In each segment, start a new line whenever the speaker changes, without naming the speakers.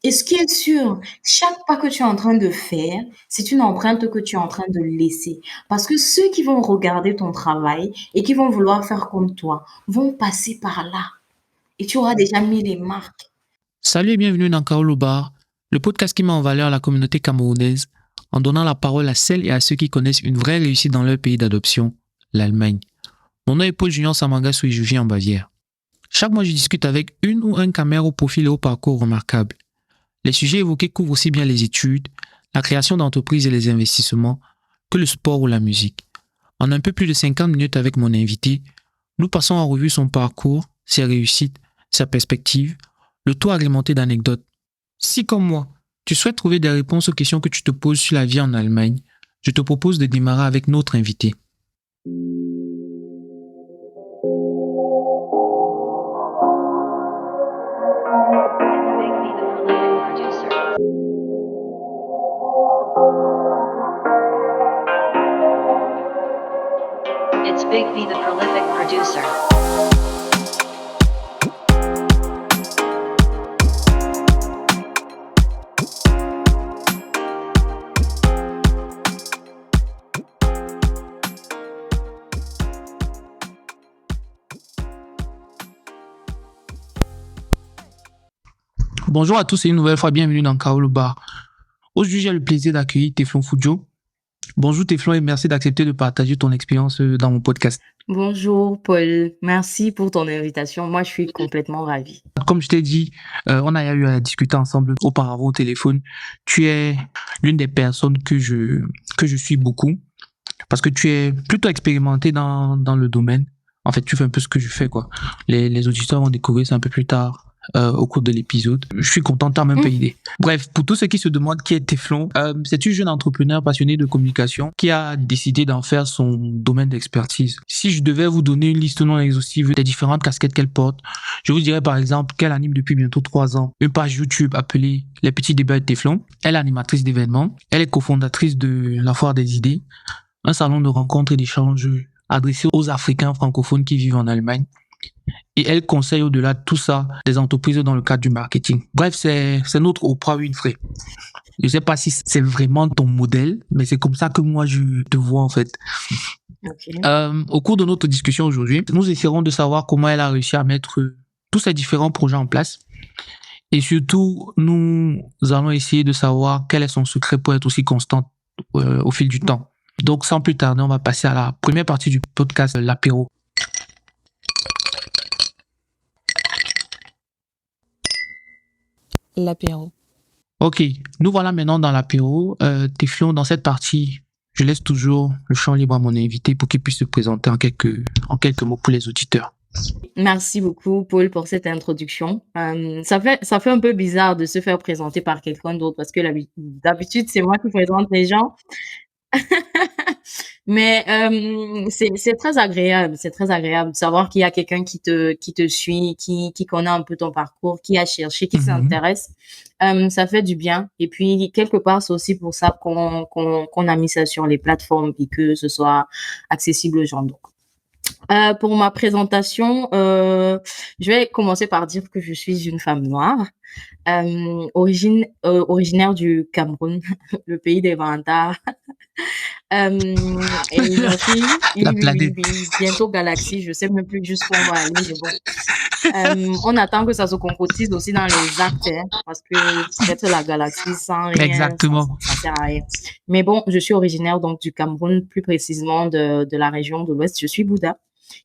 Et ce qui est sûr, chaque pas que tu es en train de faire, c'est une empreinte que tu es en train de laisser. Parce que ceux qui vont regarder ton travail et qui vont vouloir faire comme toi vont passer par là. Et tu auras déjà mis les marques.
Salut et bienvenue dans Kaolo Bar, le podcast qui met en valeur la communauté camerounaise en donnant la parole à celles et à ceux qui connaissent une vraie réussite dans leur pays d'adoption, l'Allemagne. Mon nom est Paul Junior Samangasu et je vis en Bavière. Chaque mois, je discute avec une ou un camère au profil et au parcours remarquable. Les sujets évoqués couvrent aussi bien les études, la création d'entreprises et les investissements que le sport ou la musique. En un peu plus de 50 minutes avec mon invité, nous passons en revue son parcours, ses réussites, sa perspective, le tout agrémenté d'anecdotes. Si comme moi, tu souhaites trouver des réponses aux questions que tu te poses sur la vie en Allemagne, je te propose de démarrer avec notre invité.
It's Big B, the prolific producer.
Bonjour à tous et une nouvelle fois bienvenue dans Kaolo Bar. Aujourd'hui, j'ai le plaisir d'accueillir Teflon Fudjo. Bonjour Teflon et merci d'accepter de partager ton expérience dans mon podcast.
Bonjour Paul, merci pour ton invitation. Moi, je suis complètement ravie.
Comme je t'ai dit, on a eu à discuter ensemble auparavant au téléphone. Tu es l'une des personnes que je suis beaucoup parce que tu es plutôt expérimenté dans le domaine. En fait, tu fais un peu ce que je fais, quoi. Les auditeurs vont découvrir ça un peu plus tard au cours de l'épisode. Je suis content, t'as même pas idée. Bref, pour tous ceux qui se demandent qui est Teflon, c'est une jeune entrepreneur passionnée de communication qui a décidé d'en faire son domaine d'expertise. Si je devais vous donner une liste non exhaustive des différentes casquettes qu'elle porte, je vous dirais par exemple qu'elle anime depuis bientôt 3 ans une page YouTube appelée Les Petits Débats de Teflon. Elle est animatrice d'événements. Elle est cofondatrice de la Foire des Idées, un salon de rencontres et d'échanges adressé aux Africains francophones qui vivent en Allemagne. Et elle conseille au-delà de tout ça des entreprises dans le cadre du marketing. Bref, c'est notre Oprah Winfrey. Je sais pas si c'est vraiment ton modèle, mais c'est comme ça que moi je te vois en fait.
Okay.
Au cours de notre discussion aujourd'hui, nous essaierons de savoir comment elle a réussi à mettre tous ces différents projets en place. Et surtout, nous allons essayer de savoir quel est son secret pour être aussi constante au fil du temps. Donc, sans plus tarder, on va passer à la première partie du podcast, l'apéro.
L'apéro.
Ok, nous voilà maintenant dans l'apéro. Teflon, dans cette partie, je laisse toujours le champ libre à mon invité pour qu'il puisse se présenter en quelques mots pour les auditeurs.
Merci beaucoup, Paul, pour cette introduction. Ça fait un peu bizarre de se faire présenter par quelqu'un d'autre parce que d'habitude, c'est moi qui présente les gens. Mais c'est très agréable. C'est très agréable de savoir qu'il y a quelqu'un qui te suit, qui connaît un peu ton parcours, qui a cherché, qui s'intéresse. Ça fait du bien. Et puis, quelque part, c'est aussi pour ça qu'on a mis ça sur les plateformes et que ce soit accessible aux gens. Donc, pour ma présentation, je vais commencer par dire que je suis une femme noire, originaire du Cameroun, le pays des Vandards. Et j'en suis,
La planète.
oui, bientôt Galaxie, je sais même plus jusqu'où on va aller, mais bon. On attend que ça se concrétise aussi dans les actes, hein, parce que être la Galaxie sans rien,
Exactement.
ça sert à rien. Mais bon, je suis originaire donc du Cameroun, plus précisément de la région de l'Ouest. Je suis Bouddha.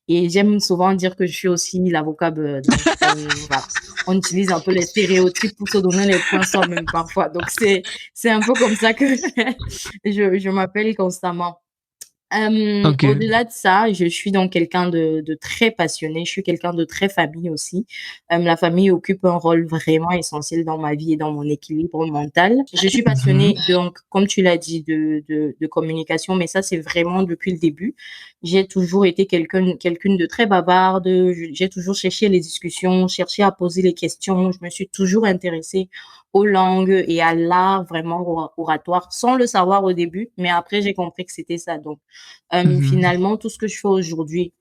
Et j'aime souvent dire que je suis aussi l'avocat Bird. Donc, voilà. On utilise un peu les stéréotypes pour se donner les points soi-même parfois. Donc, c'est un peu comme ça que je m'appelle constamment.
Ok.
Au-delà de ça, je suis donc quelqu'un de très passionné. Je suis quelqu'un de très famille aussi. La famille occupe un rôle vraiment essentiel dans ma vie et dans mon équilibre mental. Je suis passionnée, donc, comme tu l'as dit, de communication, mais ça, c'est vraiment depuis le début. J'ai toujours été quelqu'une de très bavarde. J'ai toujours cherché les discussions, cherché à poser les questions. Je me suis toujours intéressée aux langues et à l'art vraiment oratoire, sans le savoir au début, mais après j'ai compris que c'était ça. Donc, finalement, tout ce que je fais aujourd'hui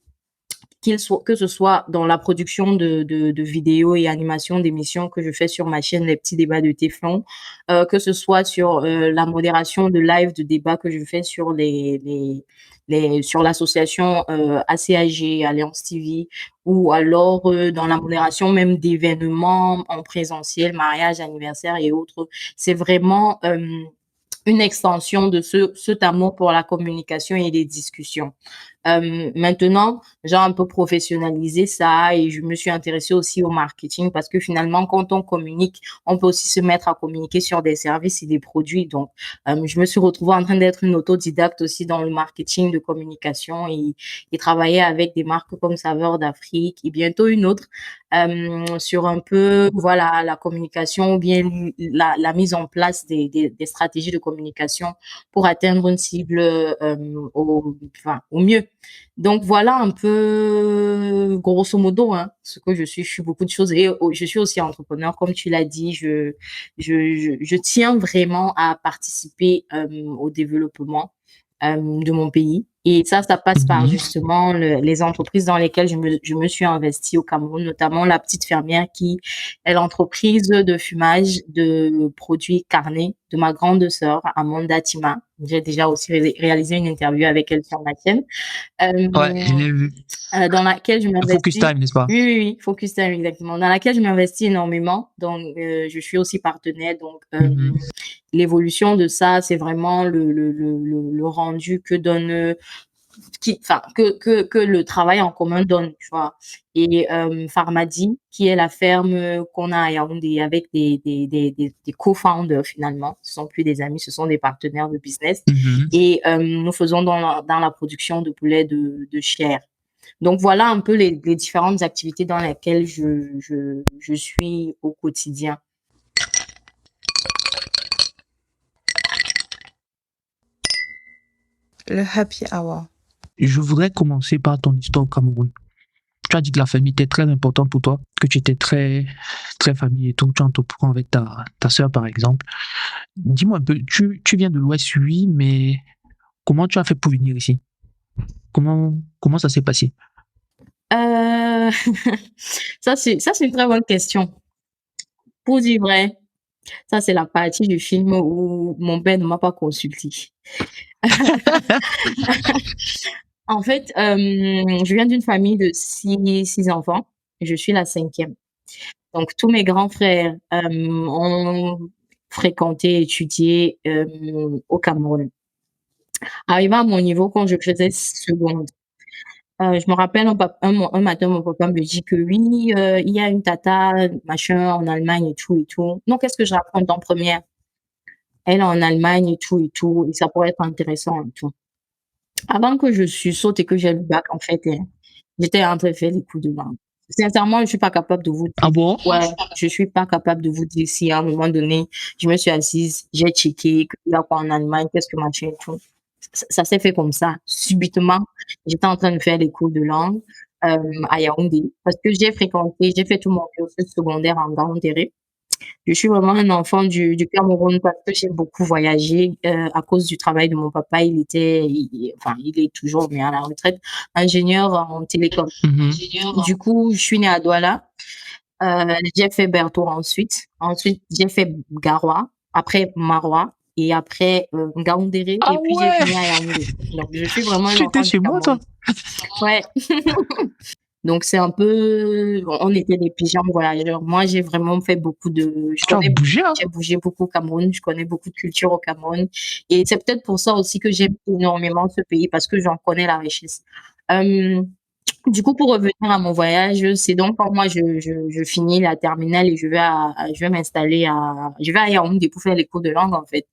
que ce soit dans la production de vidéos et animation d'émissions que je fais sur ma chaîne Les Petits Débats de Téflon, que ce soit sur la modération de live de débats que je fais sur sur l'association ACAG, Alliance TV, ou alors dans la modération même d'événements en présentiel, mariage, anniversaire et autres. C'est vraiment une extension de cet amour pour la communication et les discussions. Maintenant, j'ai un peu professionnalisé ça et je me suis intéressée aussi au marketing parce que finalement, quand on communique, on peut aussi se mettre à communiquer sur des services et des produits. Donc, je me suis retrouvée en train d'être une autodidacte aussi dans le marketing de communication et travailler avec des marques comme Saveurs d'Afrique et bientôt une autre sur un peu, voilà, la communication ou bien la mise en place des stratégies de communication pour atteindre une cible au mieux. Donc voilà un peu grosso modo ce que je suis. Je suis beaucoup de choses et je suis aussi entrepreneur comme tu l'as dit. Je tiens vraiment à participer au développement de mon pays. Et ça passe par
Mhm.
justement les entreprises dans lesquelles je me suis investie au Cameroun, notamment La Petite Fermière qui est l'entreprise de fumage de produits carnés de ma grande sœur, Amanda Tima. J'ai déjà aussi réalisé une interview avec elle sur ma chaîne.
Ouais, je l'ai vu.
Dans laquelle je
Focus
m'investis.
time, n'est-ce pas?
Oui, oui, oui, Focus Time, exactement. Dans laquelle je m'investis énormément. Donc, je suis aussi partenaire. Donc,
Mhm.
l'évolution de ça, c'est vraiment le rendu que donne, que le travail en commun donne, tu vois. Et Pharmadi, qui est la ferme qu'on a à Yaoundé avec des co-founders finalement. Ce sont plus des amis, ce sont des partenaires de business.
Mhm.
Et nous faisons dans la production de poulet de chair. Donc voilà un peu les différentes activités dans lesquelles je suis au quotidien.
Le happy hour.
Je voudrais commencer par ton histoire au Cameroun. Tu as dit que la famille était très importante pour toi, que tu étais très, très famille et tout. Tu entreprends avec ta sœur, par exemple. Dis-moi un peu, tu viens de l'Ouest, oui, mais comment tu as fait pour venir ici? Comment ça s'est passé?
Euh, ça c'est une très bonne question. Pour dire vrai, ça c'est la partie du film où mon père ne m'a pas consulté. En fait, je viens d'une famille de six enfants. Je suis la cinquième. Donc tous mes grands frères ont fréquenté, étudié au Cameroun. Arrivé à mon niveau, quand je faisais seconde, je me rappelle un matin, mon papa me dit que oui, il y a une tata, machin, en Allemagne et tout et tout. Non, qu'est-ce que je raconte en première? Elle est en Allemagne et tout, et ça pourrait être intéressant et tout. Avant que je saute et que j'ai le bac, en fait, j'étais en train de faire les coups de langue. Sincèrement, je suis pas capable de vous
Ah
dire.
bon?
Ouais, je suis pas capable de vous dire si à un moment donné, je me suis assise, j'ai checké, qu'il y a quoi en Allemagne, qu'est-ce que machin et tout. Ça s'est fait comme ça. Subitement, j'étais en train de faire les cours de langue à Yaoundé parce que j'ai fait tout mon cursus secondaire en Gaoundéré. Je suis vraiment un enfant du Cameroun parce que j'ai beaucoup voyagé à cause du travail de mon papa. Enfin, il est toujours, mais à la retraite, ingénieur en télécom.
Mhm.
Du coup, je suis née à Douala. J'ai fait Berthaud ensuite. Ensuite, j'ai fait Garoua. Après, Maroua. Et après, Ngaoundéré.
Ah
Et puis, j'ai
ouais!
fini à Yaoundé. Donc, je suis vraiment un
Tu étais
enfant du
chez moi, toi?
Cameroun. Ouais. Donc, c'est un peu, on était des pigeons voyageurs. Moi, j'ai vraiment fait
Tu as bougé, hein?
j'ai bougé beaucoup au Cameroun, je connais beaucoup de culture au Cameroun. Et c'est peut-être pour ça aussi que j'aime énormément ce pays parce que j'en connais la richesse. Euh, du coup, pour revenir à mon voyage, c'est donc quand moi je finis la terminale et je vais je vais à Yaoundé pour faire les cours de langue en fait.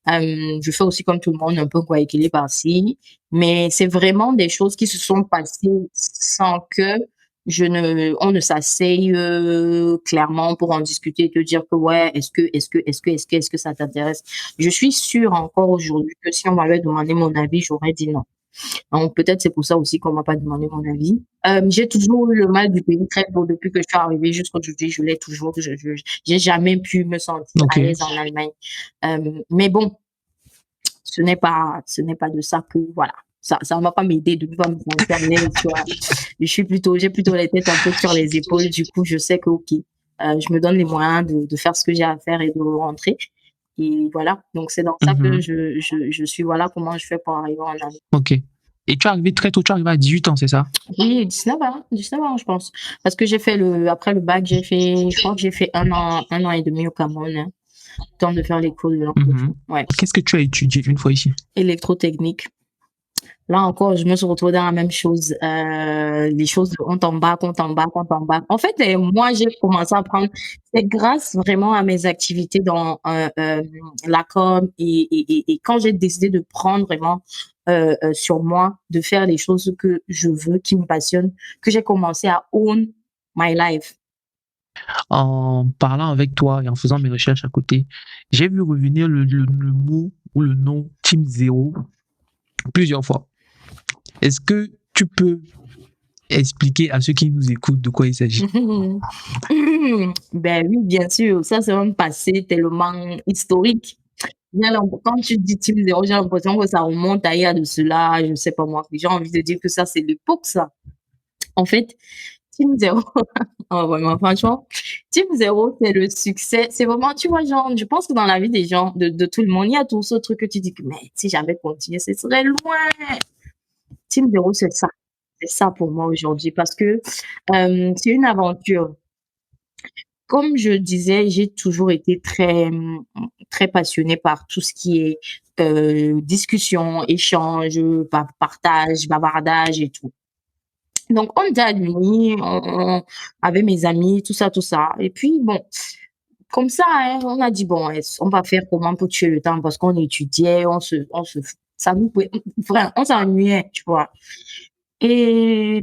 Je fais aussi comme tout le monde un peu Guayaquil par-ci, mais c'est vraiment des choses qui se sont passées sans que on ne s'asseye clairement pour en discuter et te dire que ouais, est-ce que ça t'intéresse? Je suis sûre encore aujourd'hui que si on m'avait demandé mon avis, j'aurais dit non. Donc peut-être c'est pour ça aussi qu'on m'a pas demandé mon avis. J'ai toujours eu le mal du pays très tôt depuis que je suis arrivée jusqu'aujourd'hui. Je l'ai toujours. J'ai jamais pu me sentir
Ok.
à l'aise en Allemagne. Mais bon, ce n'est pas de ça que voilà. Ça ne va pas m'aider de pas me sentir à l'aise, tu vois. J'ai plutôt la tête un peu sur les épaules. Du coup, je sais que, OK, je me donne les moyens de faire ce que j'ai à faire et de rentrer. Et voilà. Donc, c'est dans ça que
Mhm.
je suis, voilà comment je fais pour arriver en année.
Ok. Et tu es arrivé très tôt, tu es arrivé à 18 ans, c'est ça?
Oui, 19 ans, je pense. Parce que après le bac, je crois que j'ai fait un an et demi au Cameroun, hein. Temps de faire les cours de langue et
Mhm.
tout. Ouais.
Qu'est-ce que tu as étudié une fois ici?
Électrotechnique. Là encore, je me suis retrouvée dans la même chose. Les choses de on t'embarque, on t'embarque, on t'embarque. En fait, moi, j'ai commencé à apprendre. C'est grâce vraiment à mes activités dans la com et quand j'ai décidé de prendre vraiment sur moi, de faire les choses que je veux, qui me passionnent, que j'ai commencé à own my life.
En parlant avec toi et en faisant mes recherches à côté, j'ai vu revenir le mot ou le nom Team Zero plusieurs fois. Est-ce que tu peux expliquer à ceux qui nous écoutent de quoi il s'agit?
Ben oui, bien sûr. Ça, c'est un passé tellement historique. Quand tu dis Team Zéro, j'ai l'impression que ça remonte à il y a de cela, je sais pas moi. J'ai envie de dire que ça, c'est l'époque, ça. En fait, Team Zéro, oh, vraiment, franchement, Team Zéro, c'est le succès. C'est vraiment, tu vois, genre, je pense que dans la vie des gens, de tout le monde, il y a tout ce truc que tu dis que, mais si j'avais continué, ce serait loin. Team Zéro, c'est ça. C'est ça pour moi aujourd'hui parce que c'est une aventure. Comme je disais, j'ai toujours été très passionnée par tout ce qui est discussion, échange, partage, bavardage et tout. Donc, on était réunis, avec mes amis, tout ça, tout ça. Et puis, bon, comme ça, hein, on a dit, bon, on va faire comment pour tuer le temps parce qu'on étudiait, ça nous, vraiment, on s'ennuyait, tu vois. Et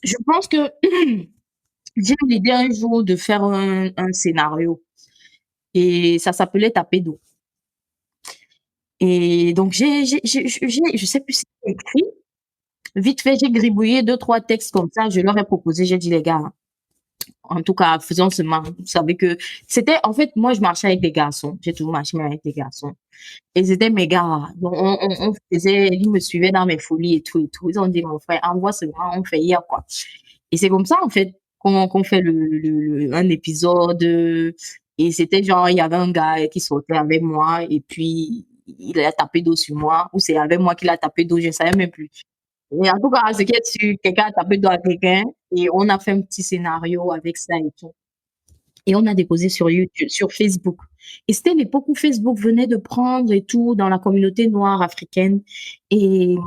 je pense que j'ai eu l'idée un jour de faire un scénario et ça s'appelait Taper d'eau. Et donc, je sais plus si j'ai écrit. Vite fait, j'ai gribouillé deux, trois textes comme ça. Je leur ai proposé. J'ai dit, les gars, en tout cas, faisons ce marche. Vous savez que c'était, en fait, moi, je marchais avec des garçons. J'ai toujours marché avec des garçons. Et c'était mes gars. Donc, on faisait, ils me suivaient dans mes folies et tout et tout. Ils ont dit, mon frère, envoie ce moment, on fait hier, quoi. Et c'est comme ça, en fait, qu'on fait un épisode. Et c'était genre, il y avait un gars qui sortait avec moi et puis il a tapé d'eau sur moi. Ou c'est avec moi qu'il a tapé d'eau, je ne savais même plus. Et en tout cas, ce qui est sûr, quelqu'un a tapé d'eau à quelqu'un et on a fait un petit scénario avec ça et tout. Et on a déposé sur YouTube, sur Facebook. Et c'était l'époque où Facebook venait de prendre et tout dans la communauté noire africaine. Et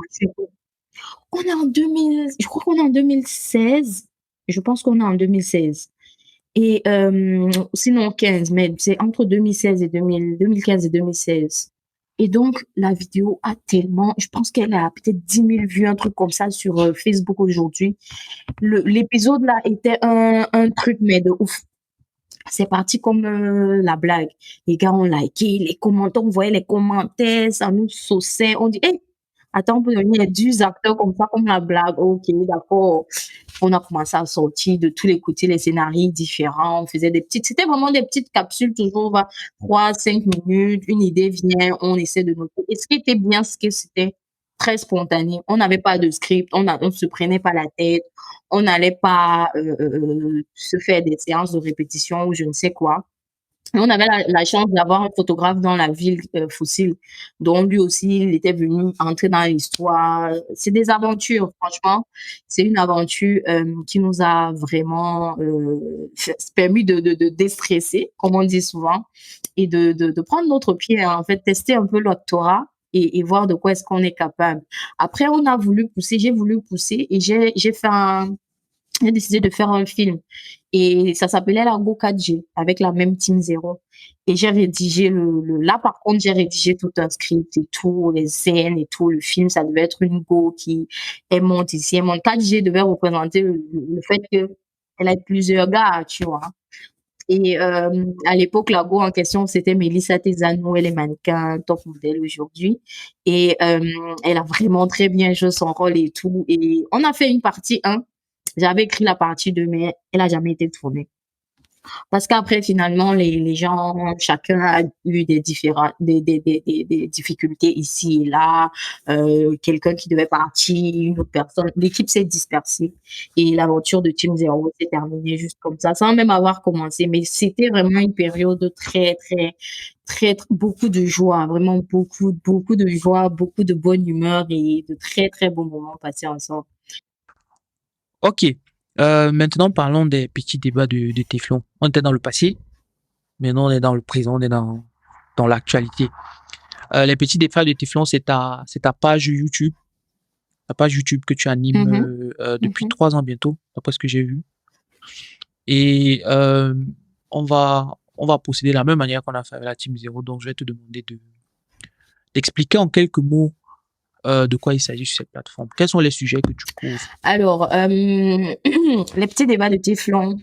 on est en 2000, je crois qu'on est en 2016. Je pense qu'on est en 2016. Et sinon 15, mais c'est entre 2016 et 2015 et 2016. Et donc, la vidéo a tellement, je pense qu'elle a peut-être 10 000 vues, un truc comme ça sur Facebook aujourd'hui. L'épisode là était un truc, mais de ouf. C'est parti comme la blague. Les gars ont liké, les commentaires, on voyait les commentaires, ça nous sauçait. On dit, hé, attends, on peut devenir 10 acteurs comme ça, comme la blague. Ok, d'accord. On a commencé à sortir de tous les côtés les scénarios différents. On faisait c'était vraiment des petites capsules, toujours 3, 5 minutes. Une idée vient, on essaie de noter. Et ce qui était bien, c'est que c'était très spontané. On n'avait pas de script, on se prenait pas la tête. On n'allait pas se faire des séances de répétition ou je ne sais quoi. Et on avait la chance d'avoir un photographe dans la ville fossile, dont lui aussi, il était venu entrer dans l'histoire. C'est des aventures, franchement. C'est une aventure qui nous a vraiment permis de déstresser, comme on dit souvent, et de prendre notre pied, hein, en fait, tester un peu l'octorat et voir de quoi est-ce qu'on est capable. Après, on a voulu pousser, j'ai voulu pousser et j'ai décidé de faire un film. Et ça s'appelait Largo 4G avec la même Team Zero. Et j'ai rédigé là, par contre, j'ai rédigé tout un script et tout, les scènes et tout. Le film, ça devait être une go qui est monte ici, elle monte. 4G devait représenter le fait qu'elle a plusieurs gars, tu vois. Et à l'époque, la go en question, c'était Mélissa Tezano, elle est mannequin top modèle aujourd'hui. Et elle a vraiment très bien joué son rôle et tout. Et on a fait une partie 1. J'avais écrit la partie 2, mais elle a jamais été tournée. Parce qu'après, finalement, les gens, chacun a eu des difficultés ici et là. Quelqu'un qui devait partir, une autre personne. L'équipe s'est dispersée et l'aventure de Team Zero s'est terminée juste comme ça, sans même avoir commencé. Mais c'était vraiment une période beaucoup de joie, vraiment beaucoup de joie, beaucoup de bonne humeur et de très bons moments passés ensemble.
Ok. Maintenant, parlons des petits débats de Téflon. On était dans le passé, maintenant on est dans le présent, on est dans l'actualité. Les petits débats de Téflon, c'est ta page YouTube. La page YouTube que tu animes
Mhm,
depuis
mhm.
3 ans bientôt, d'après ce que j'ai vu. Et on va procéder de la même manière qu'on a fait avec la Team Zero. Donc, je vais te demander d'expliquer en quelques mots de quoi il s'agit sur cette plateforme. Quels sont les sujets que tu couvres?
Alors, les petits débats de Téflon,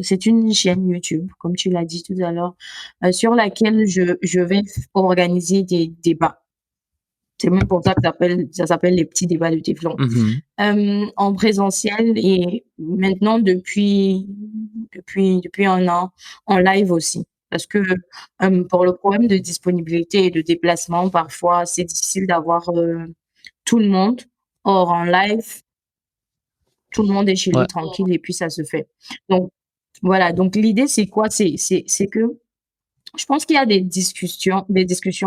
c'est une chaîne YouTube, comme tu l'as dit tout à l'heure, sur laquelle je vais organiser des débats. C'est même pour ça que ça s'appelle les petits débats de Téflon.
Mhm.
En présentiel et maintenant depuis un an, en live aussi. Parce que pour le problème de disponibilité et de déplacement, parfois, c'est difficile d'avoir tout le monde. Or, en live, tout le monde est chez
Ouais.
lui tranquille et puis ça se fait. Donc, voilà. Donc, l'idée, c'est quoi? C'est que je pense qu'il y a des discussions,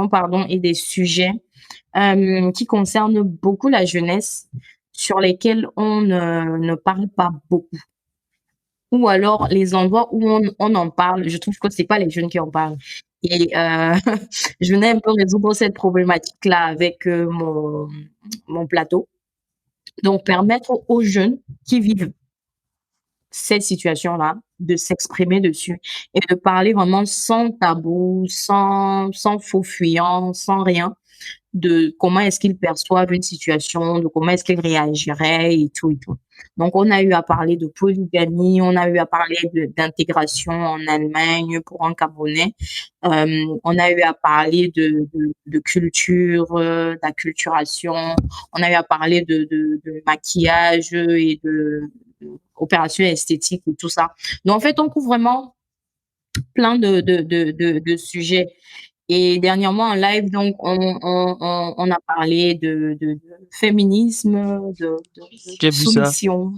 pardon, et des sujets qui concernent beaucoup la jeunesse, sur lesquels on ne parle pas beaucoup. Ou alors les endroits où on en parle, je trouve que c'est pas les jeunes qui en parlent. Et je venais un peu résoudre cette problématique-là avec mon plateau. Donc permettre aux jeunes qui vivent cette situation-là de s'exprimer dessus et de parler vraiment sans tabou, sans faux fuyant, sans rien, de comment est-ce qu'ils perçoivent une situation, de comment est-ce qu'ils réagiraient et tout et tout. Donc, on a eu à parler de polygamie, on a eu à parler d'intégration en Allemagne pour un Camerounais, on a eu à parler de culture, d'acculturation, on a eu à parler de maquillage et de opérations esthétiques et tout ça. Donc, en fait, on couvre vraiment plein de sujets. Et dernièrement, en live, donc, on a parlé de féminisme, de
J'ai vu ça.
soumission,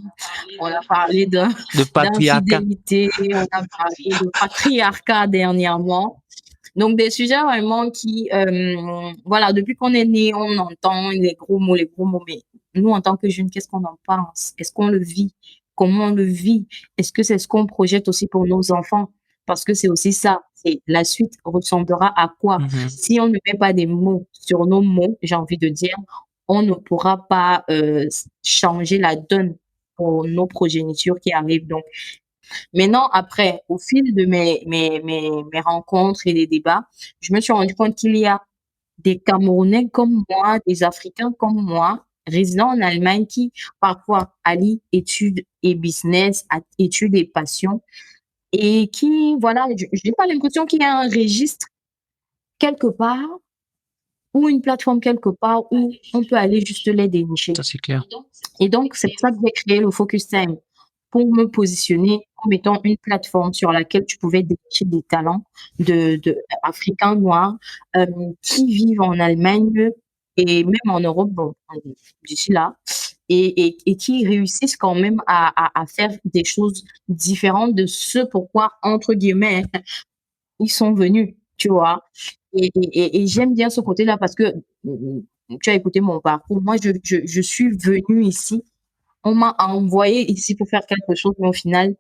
on a parlé
De patriarcat.
d'infidélité, on a parlé de patriarcat dernièrement. Donc, des sujets vraiment qui, voilà, depuis qu'on est né, on entend les gros mots, mais nous, en tant que jeunes, qu'est-ce qu'on en pense? Est-ce qu'on le vit? Comment on le vit? Est-ce que c'est ce qu'on projette aussi pour nos enfants? Parce que c'est aussi ça, c'est la suite ressemblera à quoi?
Mhm.
Si on ne met pas des mots sur nos mots, j'ai envie de dire, on ne pourra pas changer la donne pour nos progénitures qui arrivent. Donc, maintenant, après, au fil de mes rencontres et des débats, je me suis rendu compte qu'il y a des Camerounais comme moi, des Africains comme moi, résidant en Allemagne, qui parfois allient études et business, études et passion, et qui, voilà, je n'ai pas l'impression qu'il y a un registre quelque part ou une plateforme quelque part où on peut aller juste les dénicher.
Ça, c'est clair.
Et donc, c'est pour ça que j'ai créé le Focus Time, pour me positionner comme étant une plateforme sur laquelle tu pouvais dénicher des talents de africains noirs qui vivent en Allemagne et même en Europe, bon, d'ici là, et qui réussissent quand même à faire des choses différentes de ce pourquoi, entre guillemets, ils sont venus, tu vois. Et j'aime bien ce côté-là parce que tu as écouté mon parcours. Moi, je suis venue ici. On m'a envoyé ici pour faire quelque chose, mais au final,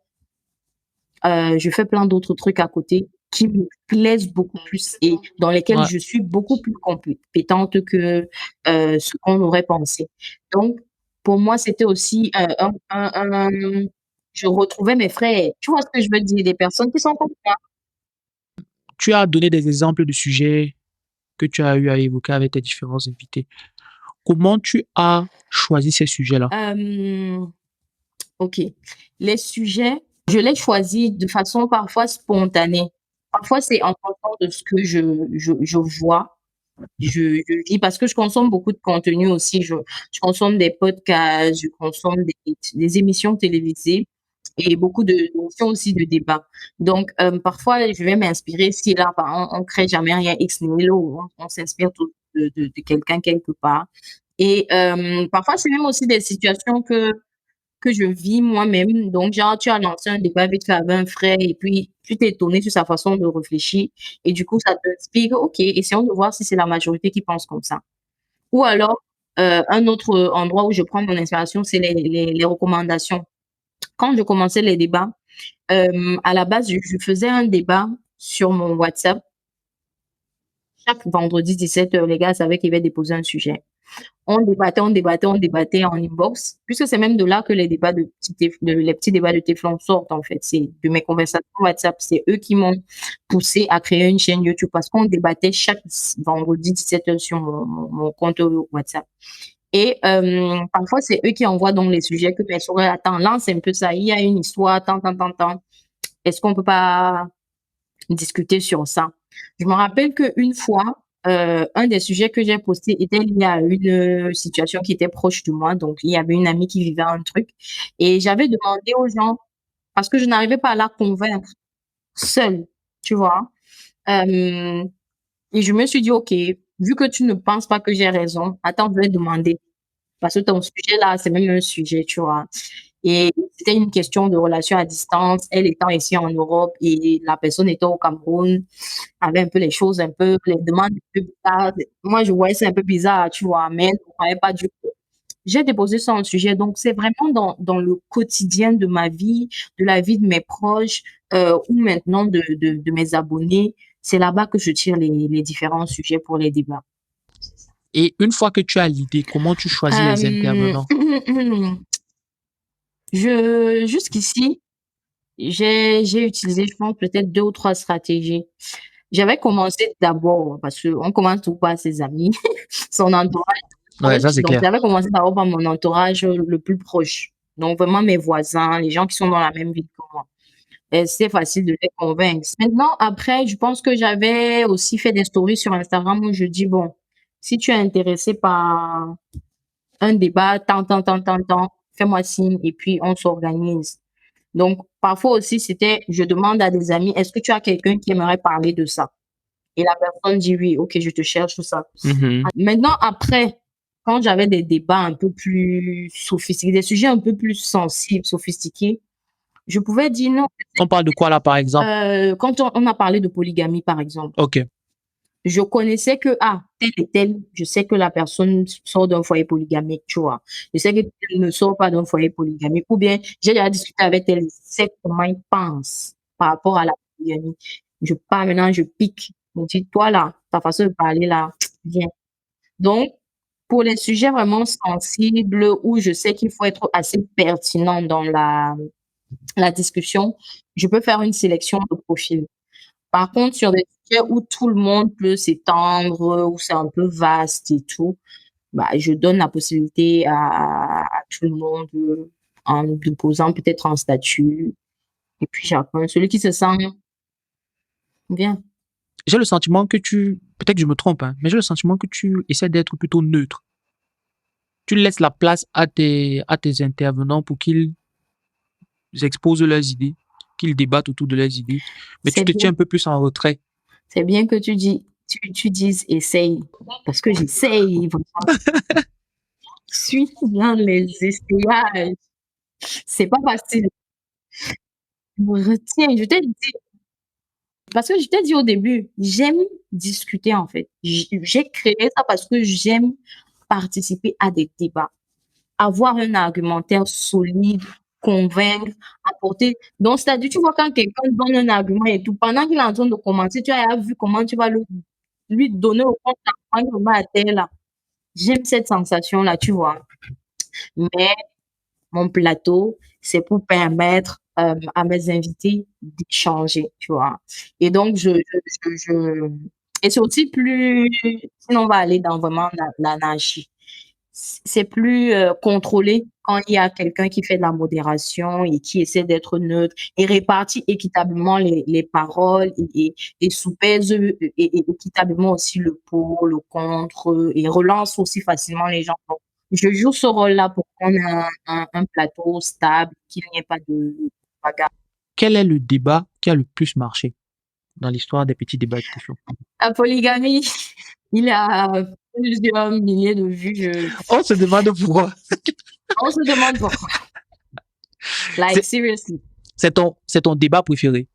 je fais plein d'autres trucs à côté qui me plaisent beaucoup plus et dans lesquels
Ouais.
je suis beaucoup plus compétente que ce qu'on aurait pensé. Donc, pour moi, c'était aussi je retrouvais mes frères. Tu vois ce que je veux dire? Des personnes qui sont comme moi.
Tu as donné des exemples de sujets que tu as eu à évoquer avec tes différents invités. Comment tu as choisi ces sujets-là?
OK. Les sujets, je les choisis de façon parfois spontanée. Parfois, c'est en fonction de ce que je vois, je lis parce que je consomme beaucoup de contenu aussi. Je consomme des podcasts, je consomme des émissions télévisées et beaucoup de notions aussi de débat. Donc, parfois, je vais m'inspirer si là, on crée jamais rien ex nihilo, on s'inspire tout de quelqu'un quelque part. Et parfois, c'est même aussi des situations que je vis moi-même. Donc, genre, tu as lancé un débat vite fait avec un frère et puis tu t'es étonné sur sa façon de réfléchir. Et du coup, ça t'inspire, OK, essayons de voir si c'est la majorité qui pense comme ça. Ou alors, un autre endroit où je prends mon inspiration, c'est les recommandations. Quand je commençais les débats, à la base, je faisais un débat sur mon WhatsApp. Chaque vendredi 17 h, les gars savaient qu'ils avaient déposé un sujet. On débattait en inbox, puisque c'est même de là que les débats les petits débats de Téflon sortent, en fait. C'est de mes conversations WhatsApp. C'est eux qui m'ont poussé à créer une chaîne YouTube parce qu'on débattait chaque vendredi 17 h sur mon compte WhatsApp. Et parfois, c'est eux qui envoient donc les sujets que mes soeurs attends, lance un peu ça. Il y a une histoire, tant. Est-ce qu'on peut pas discuter sur ça? Je me rappelle qu'une fois, un des sujets que j'ai posté était lié à une situation qui était proche de moi. Donc, il y avait une amie qui vivait un truc et j'avais demandé aux gens, parce que je n'arrivais pas à la convaincre seule, tu vois. Euh, et je me suis dit, OK, vu que tu ne penses pas que j'ai raison, attends, je vais demander. Parce que ton sujet là, c'est même un sujet, tu vois. Et c'était une question de relation à distance, elle étant ici en Europe et la personne étant au Cameroun, avait un peu les choses, un peu, les demandes un peu bizarres. Moi, je voyais c'est un peu bizarre, tu vois, mais elle ne croyait pas du tout. J'ai déposé ça en sujet, donc c'est vraiment dans le quotidien de ma vie, de la vie de mes proches, ou maintenant de mes abonnés. C'est là-bas que je tire les différents sujets pour les débats.
Et une fois que tu as l'idée, comment tu choisis les intervenants?
Jusqu'ici, j'ai utilisé, je pense, peut-être 2 ou 3 stratégies. J'avais commencé d'abord, parce qu'on commence tout par ses amis, son entourage
Ouais, ça
proche.
c'est
Donc,
clair.
j'avais commencé d'abord par mon entourage le plus proche. Donc, vraiment mes voisins, les gens qui sont dans la même ville que moi. Et c'est facile de les convaincre. Maintenant, après, je pense que j'avais aussi fait des stories sur Instagram où je dis, bon, si tu es intéressé par un débat, tant, fais-moi signe et puis on s'organise. Donc, parfois aussi, c'était, je demande à des amis, est-ce que tu as quelqu'un qui aimerait parler de ça? Et la personne dit oui, ok, je te cherche tout ça.
Mhm.
Maintenant, après, quand j'avais des débats un peu plus sophistiqués, des sujets un peu plus sensibles, sophistiqués, je pouvais dire non.
On parle de quoi là, par exemple?
Quand on a parlé de polygamie, par exemple,
Ok.
je connaissais que, tel et tel, je sais que la personne sort d'un foyer polygamique, tu vois. Je sais que tel ne sort pas d'un foyer polygamique. Ou bien, j'ai déjà discuté avec tel, je sais comment il pense par rapport à la polygamie. Je pars maintenant, je pique. Je me dis, toi là, ta façon de parler là, viens. Donc, pour les sujets vraiment sensibles où je sais qu'il faut être assez pertinent dans la discussion, je peux faire une sélection de profils. Par contre, sur des sujets où tout le monde peut s'étendre, où c'est un peu vaste et tout, bah, je donne la possibilité à tout le monde en déposant peut-être un statut. Et puis chacun, celui qui se sent bien.
J'ai le sentiment que peut-être que je me trompe, hein, mais j'ai le sentiment que tu essaies d'être plutôt neutre. Tu laisses la place à tes intervenants pour qu'ils exposent leurs idées, qu'ils débattent autour de leurs idées, mais tu
C'est
te
bien,
tiens un peu plus en retrait.
c'est bien que tu dises essaye. Parce que j'essaye vraiment. Je suis dans les essayages. C'est pas facile. Je me retiens. Je t'ai dit, parce que je t'ai dit au début, j'aime discuter en fait. J'ai créé ça parce que j'aime participer à des débats, avoir un argumentaire solide, convaincre, apporter. Donc, c'est-à-dire, tu vois, quand quelqu'un donne un argument et tout, pendant qu'il est en train de commenter, tu as vu comment tu vas lui donner au compte d'argument à terre là. J'aime cette sensation-là, tu vois. Mais mon plateau, c'est pour permettre à mes invités d'échanger, tu vois. Et donc, et c'est aussi plus, sinon on va aller dans vraiment l'anarchie. C'est plus contrôlé quand il y a quelqu'un qui fait de la modération et qui essaie d'être neutre et répartit équitablement les paroles et soupèse et équitablement aussi le pour, le contre et relance aussi facilement les gens. Donc, je joue ce rôle-là pour qu'on ait un plateau stable, qu'il n'y ait pas bagarre.
Quel est le débat qui a le plus marché dans l'histoire des petits débats de show?
La polygamie, il a plusieurs milliers de vues.
On se demande pourquoi.
On se demande pourquoi. Like,
C'est
seriously.
c'est ton débat préféré.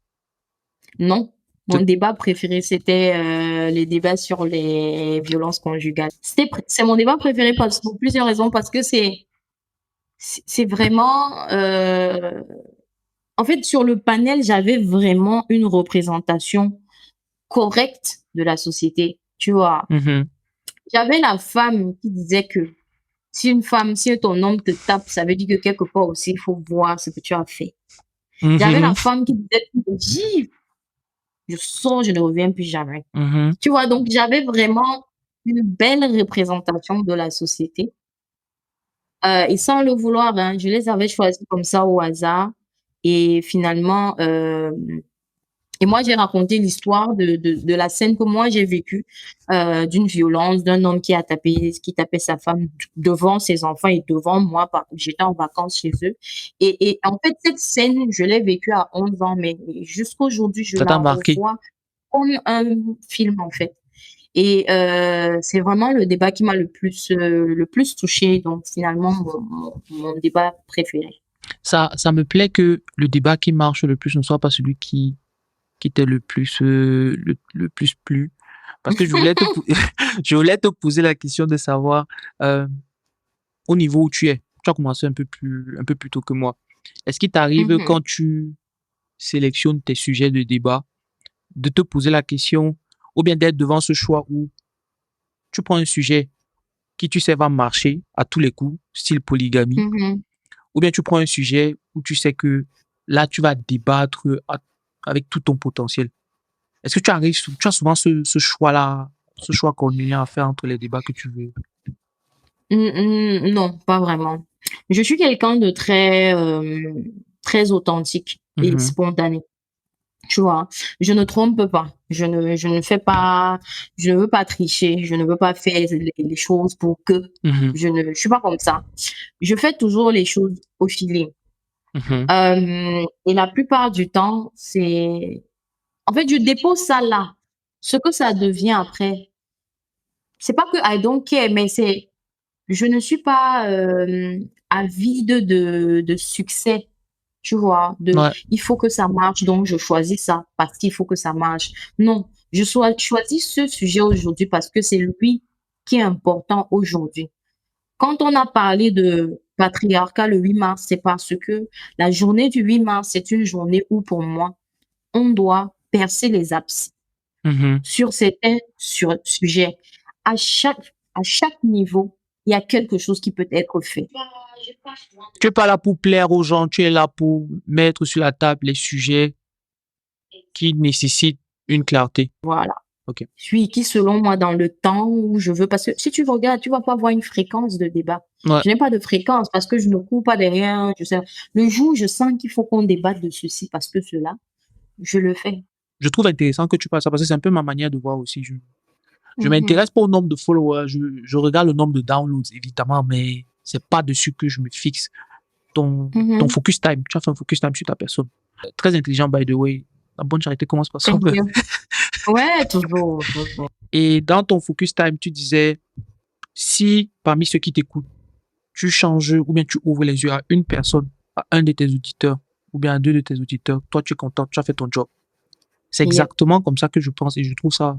Non. Mon
C'est-
débat préféré, c'était les débats sur les violences conjugales. C'est mon débat préféré pour plusieurs raisons. Parce que c'est vraiment... En fait, sur le panel, j'avais vraiment une représentation correcte de la société. Tu vois,
Mhm.
j'avais la femme qui disait que si ton homme te tape, ça veut dire que quelque part aussi, il faut voir ce que tu as fait. J'avais la
Mhm.
femme qui disait, Gilles, je sors, je ne reviens plus jamais.
Mhm.
Tu vois, donc j'avais vraiment une belle représentation de la société. Et sans le vouloir, hein, je les avais choisis comme ça au hasard. Et finalement, et moi, j'ai raconté l'histoire de la scène que moi j'ai vécue, d'une violence, d'un homme qui tapait sa femme devant ses enfants et devant moi. J'étais en vacances chez eux. Et en fait, cette scène, je l'ai vécue à 11 ans, mais jusqu'à aujourd'hui, je
Ça
la
t'a marqué.
revois comme un film, en fait. Et c'est vraiment le débat qui m'a le plus touchée. Donc, finalement, mon débat préféré.
Ça me plaît que le débat qui marche le plus ne soit pas celui qui t'est le plus le plus plu. Parce que je voulais te poser la question de savoir euh, au niveau où tu es. Tu as commencé un peu plus tôt que moi. Est-ce qu'il t'arrive
Mhm,
quand tu sélectionnes tes sujets de débat de te poser la question ou bien d'être devant ce choix où tu prends un sujet qui tu sais va marcher à tous les coups, style polygamie,
mhm.
ou bien tu prends un sujet où tu sais que là tu vas débattre avec tout ton potentiel. Est-ce que tu as souvent ce choix-là, ce choix cornélien à faire entre les débats que tu veux?
Non, pas vraiment. Je suis quelqu'un de très authentique et
Mhm,
spontané. Tu vois, je ne trompe pas. Je ne fais pas, je ne veux pas tricher. Je ne veux pas faire les choses pour que
mhm,
je suis pas comme ça. Je fais toujours les choses au feeling.
mhm,
Et la plupart du temps, en fait, je dépose ça là. Ce que ça devient après, c'est pas que I don't care, mais je ne suis pas avide de succès, tu vois,
ouais,
il faut que ça marche, donc je choisis ça parce qu'il faut que ça marche. Non, choisis ce sujet aujourd'hui parce que c'est lui qui est important aujourd'hui. Quand on a parlé de patriarcat le 8 mars, c'est parce que la journée du 8 mars, c'est une journée où pour moi, on doit percer les abcès
mhm.
sur certains sujets. À chaque niveau, il y a quelque chose qui peut être fait.
Tu es pas là pour plaire aux gens, tu es là pour mettre sur la table les sujets qui nécessitent une clarté.
Voilà.
Ok.
Puis qui, selon moi, dans le temps où je veux, parce que si tu regardes, tu vas pas avoir une fréquence de débat.
Ouais.
Je n'ai pas de fréquence parce que je ne cours pas derrière. Je sais, le jour où je sens qu'il faut qu'on débatte de ceci parce que cela, je le fais.
Je trouve intéressant que tu parles ça parce que c'est un peu ma manière de voir aussi. Je
Mhm.
m'intéresse pas au nombre de followers, je regarde le nombre de downloads, évidemment, mais c'est pas dessus que je me fixe. Ton
Mhm.
focus time, tu as fait un focus time sur ta personne. Très intelligent, by the way. La bonne charité commence par
Thank
soi-même.
you. Ouais, toujours, toujours.
Et dans ton focus time, tu disais, si parmi ceux qui t'écoutent, tu changes ou bien tu ouvres les yeux à une personne, à un de tes auditeurs, ou bien à deux de tes auditeurs, toi tu es content, tu as fait ton job. C'est
Yep.
exactement comme ça que je pense et je trouve ça,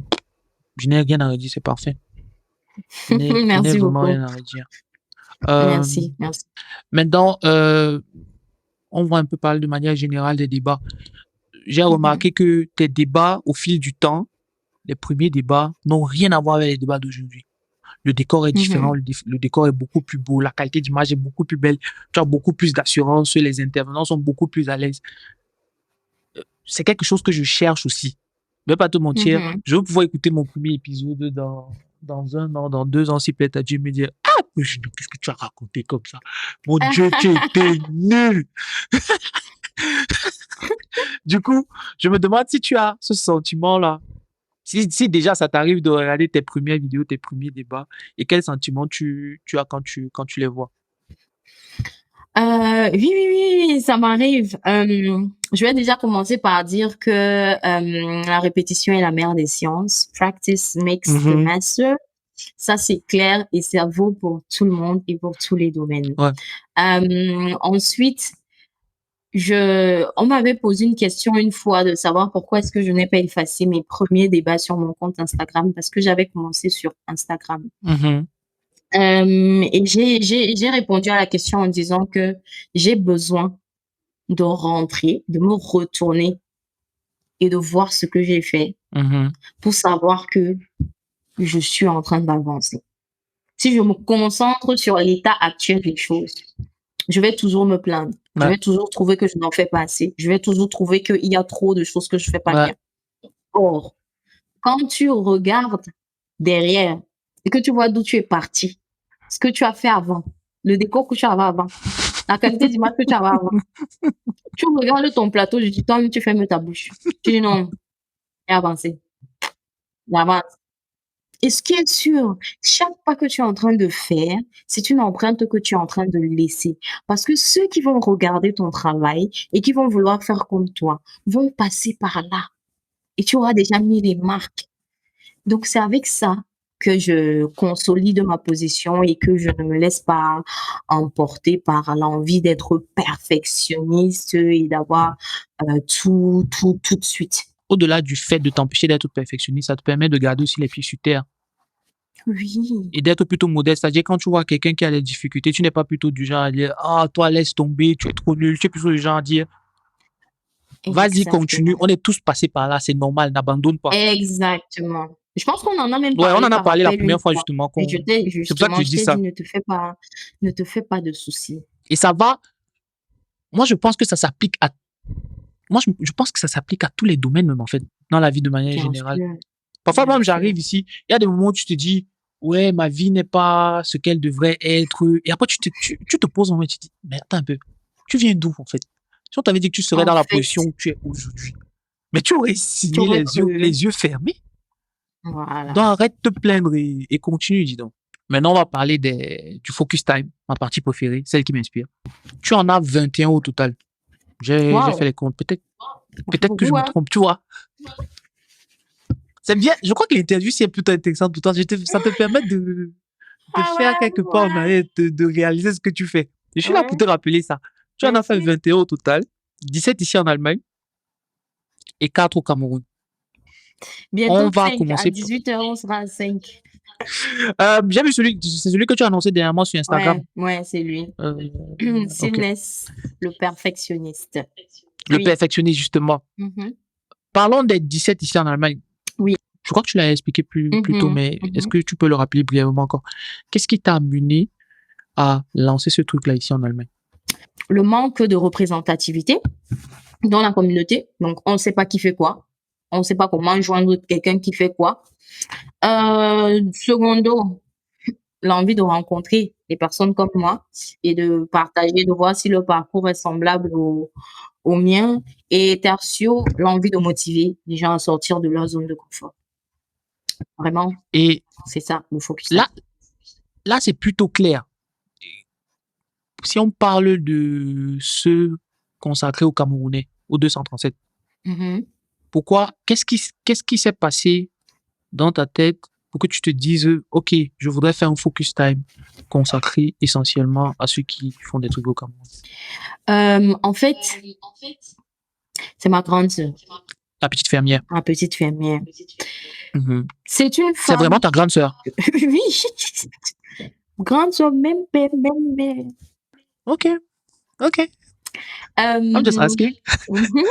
je n'ai rien à redire, c'est parfait. Je n'ai
Merci
vraiment
beaucoup.
rien à redire. Euh,
Merci, merci.
maintenant, on va un peu parler de manière générale des débats. J'ai
Mhm.
remarqué que tes débats, au fil du temps, les premiers débats n'ont rien à voir avec les débats d'aujourd'hui. Le décor est différent,
Mhm.
le décor est beaucoup plus beau, la qualité d'image est beaucoup plus belle, tu as beaucoup plus d'assurance, les intervenants sont beaucoup plus à l'aise. C'est quelque chose que je cherche aussi. Je vais pas te mentir,
Mhm.
je veux pouvoir écouter mon premier épisode dans un an, dans 2 ans, si peut-être à Dieu me dire, ah, mais qu'est-ce que tu as raconté comme ça? Mon Dieu, tu étais nul! Du coup, je me demande si tu as ce sentiment-là. Si déjà ça t'arrive de regarder tes premières vidéos, tes premiers débats, et quel sentiment tu as quand tu les vois.
Oui, oui, oui, oui, ça m'arrive. Je vais déjà commencer par dire que la répétition est la mère des sciences. Practice makes the
Mhm.
master. Ça, c'est clair et ça vaut pour tout le monde et pour tous les domaines.
Ouais.
Ensuite, on m'avait posé une question une fois de savoir pourquoi est-ce que je n'ai pas effacé mes premiers débats sur mon compte Instagram parce que j'avais commencé sur Instagram.
Mhm.
Et j'ai répondu à la question en disant que j'ai besoin de rentrer, de me retourner et de voir ce que j'ai fait
Mhm.
pour savoir que je suis en train d'avancer. Si je me concentre sur l'état actuel des choses, je vais toujours me plaindre. Je
Ouais.
vais toujours trouver que je n'en fais pas assez. Je vais toujours trouver qu'il y a trop de choses que je fais pas
Ouais.
bien. Or, quand tu regardes derrière et que tu vois d'où tu es parti, ce que tu as fait avant, le décor que tu avais avant, la qualité d'image que tu avais avant, tu regardes ton plateau, je dis, toi, tu fermes ta bouche. Tu dis non, et avancer. Avance. Et ce qui est sûr, chaque pas que tu es en train de faire, c'est une empreinte que tu es en train de laisser. Parce que ceux qui vont regarder ton travail et qui vont vouloir faire comme toi vont passer par là. Et tu auras déjà mis les marques. Donc, c'est avec ça que je consolide ma position et que je ne me laisse pas emporter par l'envie d'être perfectionniste et d'avoir tout de suite.
Au-delà du fait de t'empêcher d'être perfectionniste, ça te permet de garder aussi les pieds sur terre
Oui,
et d'être plutôt modeste. C'est-à-dire, quand tu vois quelqu'un qui a des difficultés, tu n'es pas plutôt du genre à dire, ah, toi, laisse tomber, tu es trop nul. Tu es plutôt du genre à dire, vas-y, continue.
exactement.
On est tous passés par là, c'est normal, n'abandonne pas.
Exactement. Je pense qu'on en a même
Ouais, on
parlé
en a
par
parlé la
appel une
première fois,
fois.
justement.
Et
C'est pour ça que je
je
dis
t'ai dit,
ça.
ne te fais pas de soucis.
Et ça va. Moi, je pense que ça s'applique à, moi, je pense que ça s'applique à tous les domaines, même, en fait, dans la vie de manière
Bien
générale.
sûr,
Parfois,
bien
même,
sûr.
j'arrive ici, il y a des moments où tu te dis, ouais, ma vie n'est pas ce qu'elle devrait être. Et après, tu te poses en mode, tu te dis, mais attends un peu, tu viens d'où, en fait? Si on t'avait dit que tu serais
En
dans la
fait,
position où tu es aujourd'hui, mais tu aurais
tu
signé
aurais cru.
les yeux fermés.
Voilà.
Donc, arrête de te plaindre et continue, dis donc. Maintenant, on va parler du focus time, ma partie préférée, celle qui m'inspire. Tu en as 21 au total. J'ai fait
Waouh,
les comptes.
ça fait
Peut-être que je
beaucoup,
me
hein?
trompe, tu vois. C'est bien. Je crois que l'interview, c'est plutôt intéressante pour toi. Ça te permet de
Ah
faire
ouais,
quelque part en
ouais,
arrière, de réaliser ce que tu fais. Je suis là pour
ouais.
te rappeler ça. Tu en as fait
Merci.
21 au total, 17 ici en Allemagne et 4 au Cameroun. On
Bientôt
va
5. À
commencer.
18h, on sera à 5.
J'ai vu c'est celui que tu as annoncé dernièrement sur Instagram.
Ouais, ouais, c'est lui.
Euh, ok.
Siness, le perfectionniste.
Le
Oui.
perfectionniste, justement.
Mhm.
Parlons des 17 ici en Allemagne.
Oui.
Je crois que tu l'as expliqué plus tôt,
Mhm,
mais est-ce
mhm.
que tu peux le rappeler brièvement encore? Qu'est-ce qui t'a amené à lancer ce truc-là ici en Allemagne?
Le manque de représentativité dans la communauté. Donc, on ne sait pas qui fait quoi. On ne sait pas comment joindre quelqu'un qui fait quoi. Secondo, l'envie de rencontrer des personnes comme moi et de partager, de voir si le parcours est semblable au mien. Et tertio, l'envie de motiver les gens à sortir de leur zone de confort. Vraiment,
Et
c'est ça, le focus time.
là, là, c'est plutôt clair. Si on parle de ceux consacrés aux Camerounais, aux 237,
Mhm.
pourquoi, qu'est-ce qui s'est passé dans ta tête pour que tu te dises, OK, je voudrais faire un focus time consacré essentiellement à ceux qui font des trucs au Cameroun?
En fait, c'est ma grande sœur,
La petite fermière.
ma petite fermière.
Mhm.
C'est une
C'est
femme.
vraiment ta grande sœur.
Oui, grande sœur, même père, même mère.
OK, OK. I'm just
Euh,
asking.
mhm.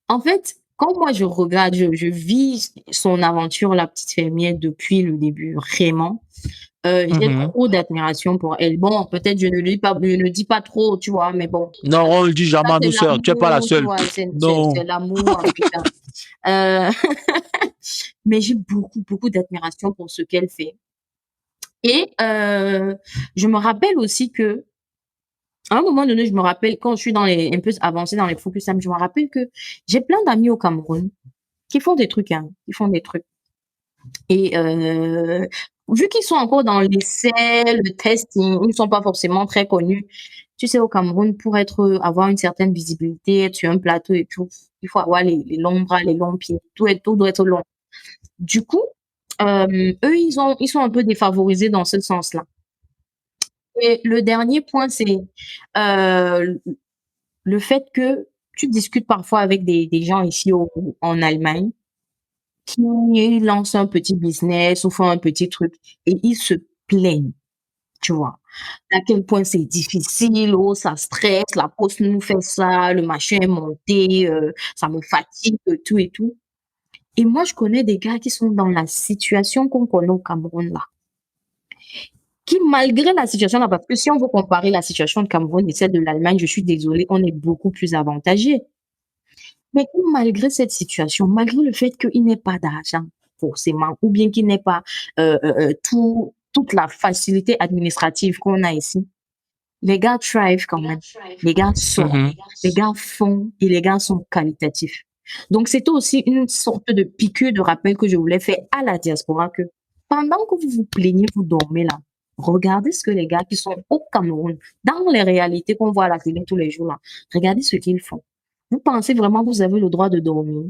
En fait, quand moi je regarde, je vis son aventure, la petite fermière, depuis le début, vraiment. J'ai
Mhm.
trop d'admiration pour elle. Bon, peut-être je ne dis pas trop, tu vois, mais bon,
Non, on le dit
ça
jamais à
c'est
nos sœurs. Tu es pas la
l'amour, tu
seule.
vois,
Non.
c'est l'amour en tout cas. Euh, mais j'ai beaucoup d'admiration pour ce qu'elle fait. Et je me rappelle aussi que à un moment donné, je me rappelle quand je suis un peu avancée dans les focus time, je me rappelle que j'ai plein d'amis au Cameroun qui font des trucs, hein, qui font des trucs. Et vu qu'ils sont encore dans l'essai, le test, ils ne sont pas forcément très connus. Tu sais, au Cameroun, pour avoir une certaine visibilité, être sur un plateau et tout, il faut avoir les longs bras, les longs pieds. Tout doit être long. Du coup, eux, ils sont un peu défavorisés dans ce sens-là. Et le dernier point, c'est euh, le fait que tu discutes parfois avec des gens ici en Allemagne qui lancent un petit business ou font un petit truc et ils se plaignent, tu vois. À quel point c'est difficile, oh, ça stresse, la poste nous fait ça, le machin est monté, ça me fatigue, tout et tout. Et moi, je connais des gars qui sont dans la situation qu'on connaît au Cameroun là, qui malgré la situation là, parce que si on veut comparer la situation de Cameroun et celle de l'Allemagne, je suis désolée, on est beaucoup plus avantagés. Mais qui, malgré cette situation, malgré le fait qu'il n'ait pas d'argent forcément, ou bien qu'il n'ait pas toute la facilité administrative qu'on a ici, les gars thrive quand même. Les gars sortent,
Mhm.
les gars font et les gars sont qualitatifs. Donc, c'était aussi une sorte de piqûre de rappel que je voulais faire à la diaspora que pendant que vous vous plaignez, vous dormez là. Regardez ce que les gars qui sont au Cameroun, dans les réalités qu'on voit à la télé tous les jours là, regardez ce qu'ils font. Vous pensez vraiment que vous avez le droit de dormir?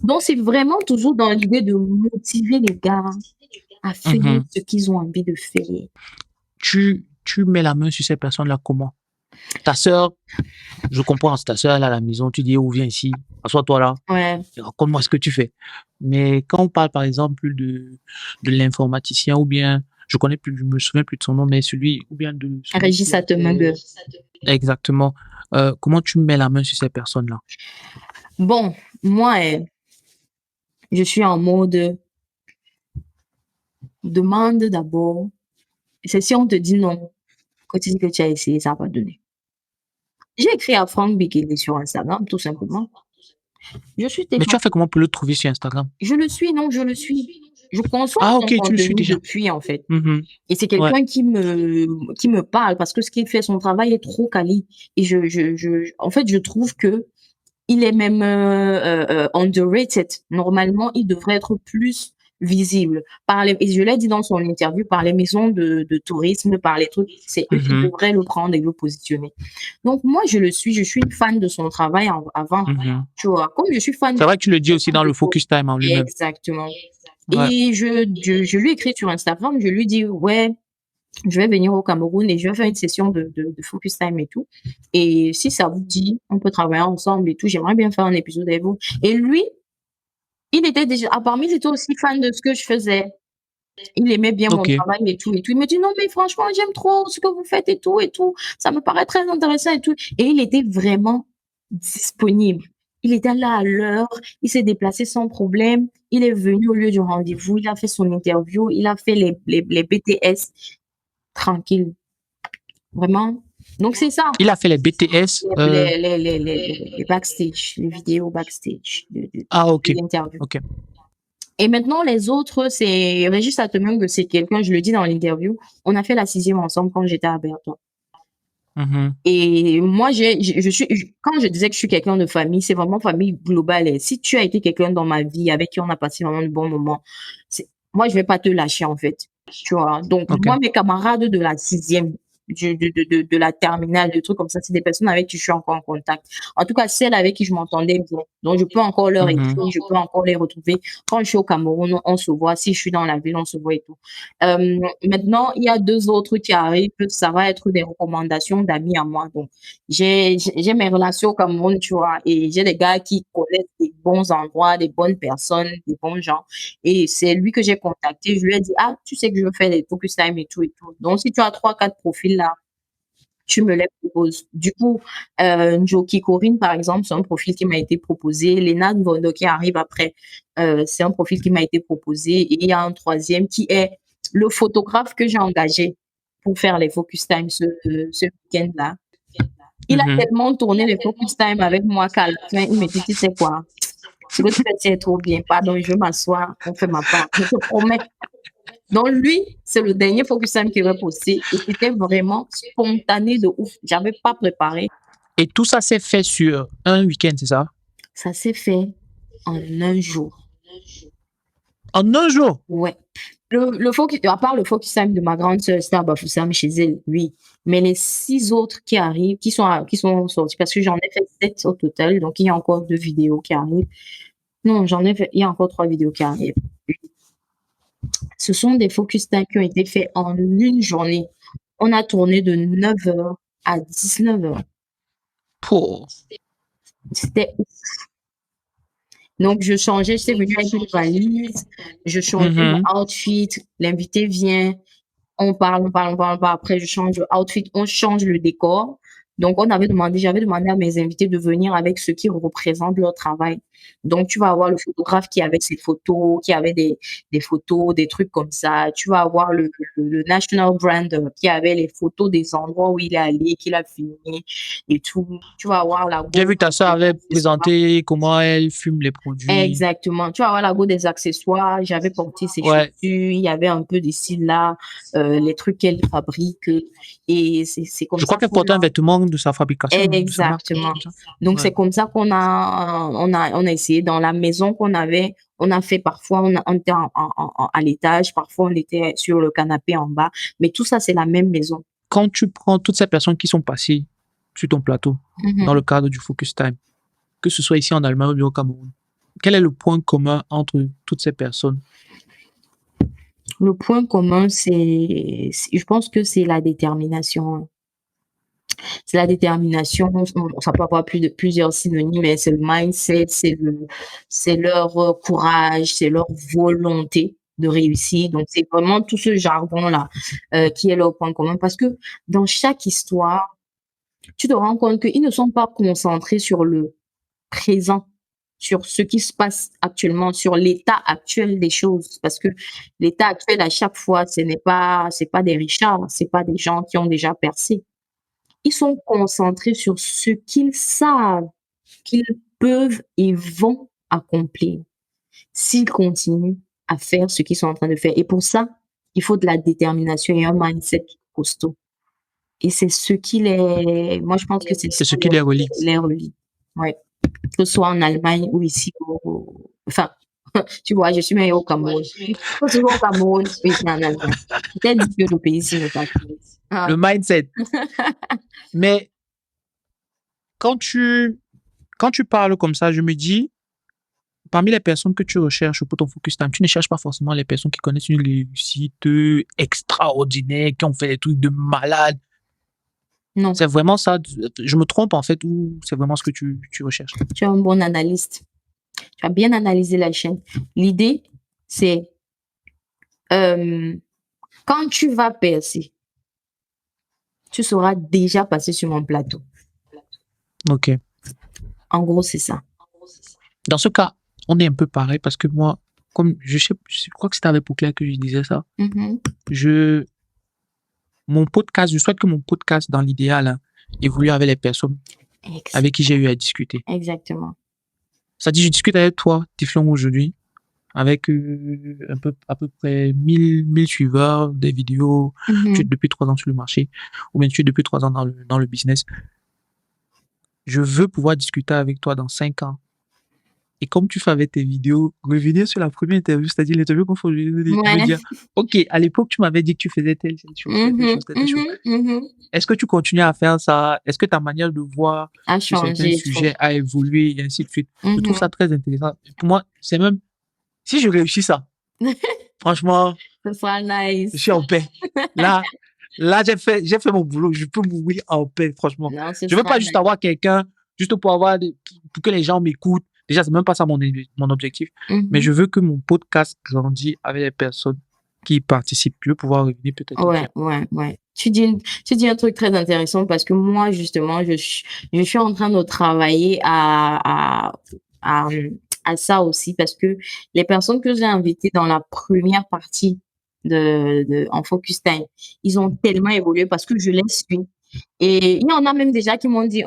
Donc, c'est vraiment toujours dans l'idée de motiver les gars à faire
Mhm.
ce qu'ils ont envie de faire.
Tu mets la main sur ces personnes-là comment? Ta sœur, je comprends, c'est ta sœur, elle est à la maison, tu dis, oh, viens ici, assois-toi là,
Ouais.
et raconte-moi ce que tu fais. Mais quand on parle, par exemple, de l'informaticien, ou bien, je me souviens plus de son nom, mais celui, ou bien de celui
Régis
qui a fait,
Satemegue.
exactement, comment tu mets la main sur ces personnes-là?
Bon, moi, je suis en mode demande d'abord. C'est si on te dit non, quand tu dis que tu as essayé, ça va pas donner. J'ai écrit à Franck Bikele sur Instagram, tout simplement. Je suis
Mais tu
tellement,
as fait comment pour le trouver sur Instagram?
je le suis, non, je le suis. Je conçois
Ah,
son
ok, tu le suis
contenu
déjà.
depuis, en fait.
Mhm.
Et c'est
Ouais.
quelqu'un qui me parle parce que ce qu'il fait, son travail est trop quali. Et en fait, je trouve que il est même underrated. Normalement, il devrait être plus visible. Et je l'ai dit dans son interview, par les maisons de tourisme, par les trucs, c'est eux qui
Mhm.
devraient le prendre et le positionner. Donc, moi, je suis une fan de son travail avant,
Mhm.
tu vois. Comme je suis fan
C'est vrai que tu le dis aussi dans
de
le Focus Time en lui-même.
exactement.
Ouais.
Et je lui écris sur Instagram, je lui dis, ouais, je vais venir au Cameroun et je vais faire une session de Focus Time et tout. Et si ça vous dit, on peut travailler ensemble et tout. J'aimerais bien faire un épisode avec vous. Et lui, il était déjà, parmi, il était aussi fan de ce que je faisais. Il aimait bien mon
Ok.
travail et tout et tout. Il me dit, non, mais franchement, j'aime trop ce que vous faites et tout et tout. Ça me paraît très intéressant et tout. Et il était vraiment disponible. Il était là à l'heure. Il s'est déplacé sans problème. Il est venu au lieu du rendez-vous. Il a fait son interview. Il a fait les BTS tranquille. Vraiment. Donc, c'est ça.
Il a fait les BTS.
Les backstage, les vidéos backstage
Ah,
de
ok.
l'interview.
Ok.
Et maintenant, les autres, c'est Régis Satemeung, c'est quelqu'un, je le dis dans l'interview, on a fait la 6e ensemble quand j'étais à Berthoud.
Mhm.
Et moi, quand je disais que je suis quelqu'un de famille, c'est vraiment famille globale. Et si tu as été quelqu'un dans ma vie avec qui on a passé vraiment de bons moments, moi, je vais pas te lâcher, en fait. Tu vois. Donc,
Ok.
moi, mes camarades de la 6e, de la terminale, des trucs comme ça, c'est des personnes avec qui je suis encore en contact. En tout cas, celles avec qui je m'entendais bien. Donc, je peux encore leur écrire,
Mhm.
je peux encore les retrouver. Quand je suis au Cameroun, on se voit. Si je suis dans la ville, on se voit et tout. Maintenant, il y a 2 autres qui arrivent. Ça va être des recommandations d'amis à moi. Donc, j'ai mes relations au Cameroun, tu vois, et j'ai des gars qui connaissent des bons endroits, des bonnes personnes, des bons gens. Et c'est lui que j'ai contacté. Je lui ai dit, ah, tu sais que je veux faire des focus time et tout et tout. Donc, si tu as 3, 4 profils là, tu me les proposes. Du coup, Njoki Corinne, par exemple, c'est un profil qui m'a été proposé. Lena Nvondo qui arrive après, c'est un profil qui m'a été proposé. Et il y a un troisième qui est le photographe que j'ai engagé pour faire les focus time ce week-end-là. Il a
Mhm.
tellement tourné les focus time avec moi qu'à la fin, il me dit, tu sais quoi, ce que tu fais, c'est trop bien. Pardon, je vais m'asseoir, on fait ma part. Je te promets. Donc, lui, c'est le dernier focus time qu'il va poster. Et c'était vraiment spontané de ouf. J'avais pas préparé.
Et tout ça s'est fait sur un week-end, c'est ça?
Ça s'est fait en un jour.
En un jour?
Ouais. Le focus, à part le focus time de ma grande sœur, c'était à Bafoussam chez elle, oui. Mais les 6 autres qui arrivent, qui sont sortis, parce que j'en ai fait 7 au total, donc il y a encore 2 vidéos qui arrivent. Non, il y a encore 3 vidéos qui arrivent. Ce sont des focus time qui ont été faits en une journée. On a tourné de 9h à 19h.
Pouh.
C'était ouf. Donc, j'étais venue avec une valise, je changeais mon outfit, l'invité vient, on parle. Après, je change le outfit, on change le décor. Donc, j'avais demandé à mes invités de venir avec ce qui représente leur travail. Donc, tu vas avoir le photographe qui avait ses photos, qui avait des photos, des trucs comme ça. Tu vas avoir le national brand qui avait les photos des endroits où il est allé, qu'il a filmé et tout. Tu vas avoir la
J'ai vu que ta soeur avait présenté comment elle fume les produits.
Exactement. Tu vas avoir la go des accessoires. J'avais porté ses chaussures. Il y avait un peu des styles là, les trucs qu'elle fabrique. Et c'est comme ça.
Je crois qu'elle portait un vêtement de sa fabrication.
Exactement. Donc, c'est comme ça qu'on a essayé dans la maison qu'on avait. On a fait parfois, on était à l'étage, parfois on était sur le canapé en bas. Mais tout ça, c'est la même maison.
Quand tu prends toutes ces personnes qui sont passées sur ton plateau, dans le cadre du Focus Time, que ce soit ici en Allemagne ou au Cameroun, quel est le point commun entre toutes ces personnes?
Le point commun, je pense que c'est la détermination. C'est la détermination. Ça peut avoir plusieurs synonymes, mais c'est le mindset, c'est leur courage, c'est leur volonté de réussir. Donc, c'est vraiment tout ce jargon-là qui est leur point commun. Parce que dans chaque histoire, tu te rends compte qu'ils ne sont pas concentrés sur le présent, sur ce qui se passe actuellement, sur l'état actuel des choses. Parce que l'état actuel, à chaque fois, c'est pas des richards, c'est pas des gens qui ont déjà percé. Ils sont concentrés sur ce qu'ils savent qu'ils peuvent et vont accomplir s'ils continuent à faire ce qu'ils sont en train de faire. Et pour ça, il faut de la détermination et un mindset costaud. Et c'est ce qui moi je pense que c'est
ce qui les relie.
Les relie. Ouais. Que ce soit en Allemagne ou ici, enfin, tu vois, je suis même au Cameroun. Que ce soit au Cameroun ou ici en Allemagne. Peut-être que le pays ici n'est pas plus.
Le mindset. Mais quand tu parles comme ça, je me dis, parmi les personnes que tu recherches pour ton Focus Time, tu ne cherches pas forcément les personnes qui connaissent une réussite extraordinaire, qui ont fait des trucs de malade.
Non.
C'est vraiment ça. Je me trompe en fait, ou c'est vraiment ce que tu recherches?
Tu es un bon analyste. Tu as bien analysé la chaîne. L'idée, c'est quand tu vas percer, tu seras déjà passé sur mon plateau.
Ok.
En gros, c'est ça.
Dans ce cas, on est un peu pareil parce que moi, comme je crois que c'était avec Pouclair que je disais ça. Mon podcast, je souhaite que mon podcast, dans l'idéal, évolue avec les personnes avec qui j'ai eu à discuter.
Exactement.
Ça dit, je discute avec toi, Tiflon, aujourd'hui, avec à peu près 1000 suiveurs, des vidéos. Tu es depuis 3 ans sur le marché, ou bien tu es depuis 3 ans dans le business. Je veux pouvoir discuter avec toi dans 5 ans. Et comme tu fais avec tes vidéos, revenir sur la première interview, c'est-à-dire l'interview qu'on fait aujourd'hui, me dire, OK, à l'époque, tu m'avais dit que tu faisais telle chose, telle chose. Est-ce que tu continues à faire ça? Est-ce que ta manière de voir certains sujets a évolué, et ainsi de suite? Je trouve ça très intéressant. Pour moi, c'est même, si je réussis ça, franchement,
ce sera nice.
Je suis en paix. Là, j'ai fait mon boulot. Je peux mourir en paix, franchement.
Non,
je veux pas juste avoir quelqu'un, juste pour que les gens m'écoutent. Déjà, c'est même pas ça mon objectif. Mais je veux que mon podcast grandisse avec les personnes qui y participent. Je veux pouvoir revenir peut-être.
Ouais. Tu dis un truc très intéressant parce que moi, justement, je suis en train de travailler à ça aussi parce que les personnes que j'ai invitées dans la première partie en Focus Time, ils ont tellement évolué parce que je les suis. Et il y en a même déjà qui m'ont dit,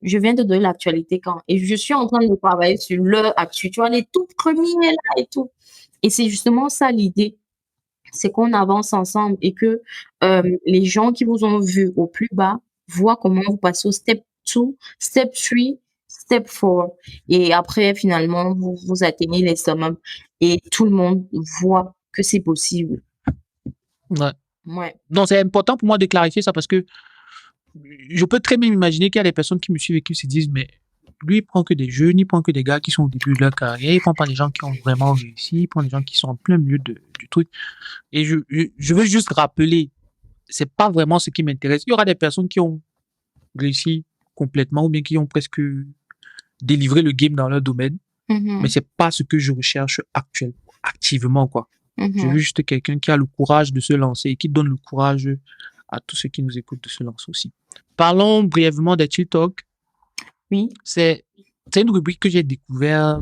je viens de donner l'actualité quand? Et je suis en train de travailler sur leur actu. Tu vois, les tout premiers là et tout. Et c'est justement ça l'idée. C'est qu'on avance ensemble et que les gens qui vous ont vu au plus bas voient comment vous passez au step 2, step 3, step 4. Et après, finalement, vous atteignez les summums. et tout le monde voit que c'est possible.
Ouais.
Ouais.
Non, c'est important pour moi de clarifier ça parce que je peux très bien imaginer qu'il y a des personnes qui me suivent et qui se disent, mais lui, il prend que des jeunes, il prend que des gars qui sont au début de leur carrière, il prend pas des gens qui ont vraiment réussi, il prend des gens qui sont en plein milieu du truc. Et je veux juste rappeler, c'est pas vraiment ce qui m'intéresse. Il y aura des personnes qui ont réussi complètement ou bien qui ont presque délivré le game dans leur domaine, mais c'est pas ce que je recherche activement, quoi. Je veux juste quelqu'un qui a le courage de se lancer et qui donne le courage à tous ceux qui nous écoutent de se lancer aussi. Parlons brièvement des Chill Talk.
Oui.
C'est une rubrique que j'ai découvert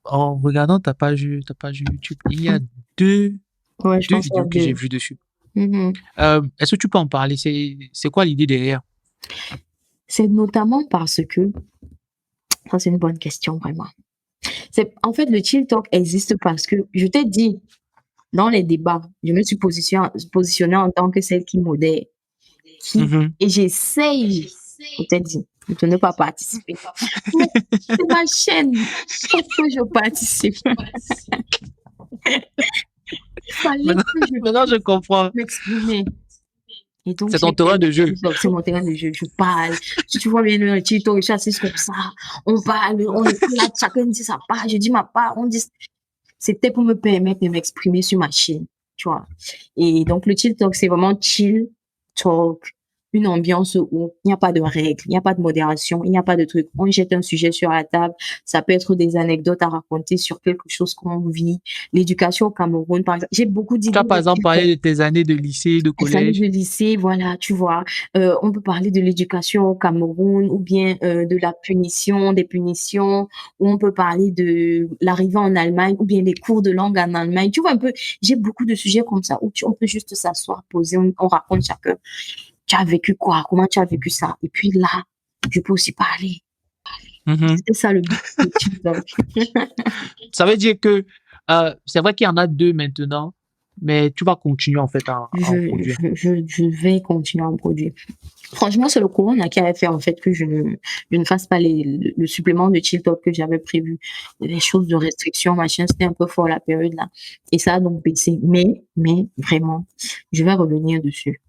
en regardant ta page YouTube. Il y a deux vidéos que j'ai vues dessus. Est-ce que tu peux en parler? C'est quoi l'idée derrière?
C'est notamment parce que, ça c'est une bonne question vraiment. En fait, le Chill Talk existe parce que, je t'ai dit, dans les débats, je me suis positionnée en tant que celle qui modère. Et j'essaye, je t'ai dit, de ne pas participer. Mais c'est ma chaîne. Pourquoi je participe? Il fallait
Maintenant, je comprends.
m'exprimer. Et donc,
c'est ton terrain de jeu.
C'est mon terrain de jeu. Je parle. Si tu vois bien le TikTok, je suis assise comme ça. On parle, on est là, chacun dit sa part, je dis ma part, on dit. C'était pour me permettre de m'exprimer sur ma chaîne, tu vois. Et donc, le Chill Talk, c'est vraiment chill talk, une ambiance où il n'y a pas de règles, il n'y a pas de modération, il n'y a pas de truc. On jette un sujet sur la table. Ça peut être des anecdotes à raconter sur quelque chose qu'on vit. L'éducation au Cameroun, par exemple. J'ai beaucoup d'idées.
Tu as par exemple parlé de tes années de lycée, de collège.
De lycée, voilà, tu vois. On peut parler de l'éducation au Cameroun ou bien de la punition, des punitions, ou on peut parler de l'arrivée en Allemagne ou bien les cours de langue en Allemagne. Tu vois un peu, j'ai beaucoup de sujets comme ça où on peut juste s'asseoir, poser, on raconte chacun. Tu as vécu quoi? Comment tu as vécu ça? Et puis là, je peux aussi parler. C'est ça le but.
Ça veut dire que c'est vrai qu'il y en a deux maintenant, mais tu vas continuer en fait à en produire.
Je vais continuer à en produire. Franchement, c'est le corona qui avait fait en fait que je ne fasse pas le supplément de Chill Talk que j'avais prévu. Les choses de restriction, machin, c'était un peu fort la période là. Et ça a donc baissé. Mais vraiment, je vais revenir dessus.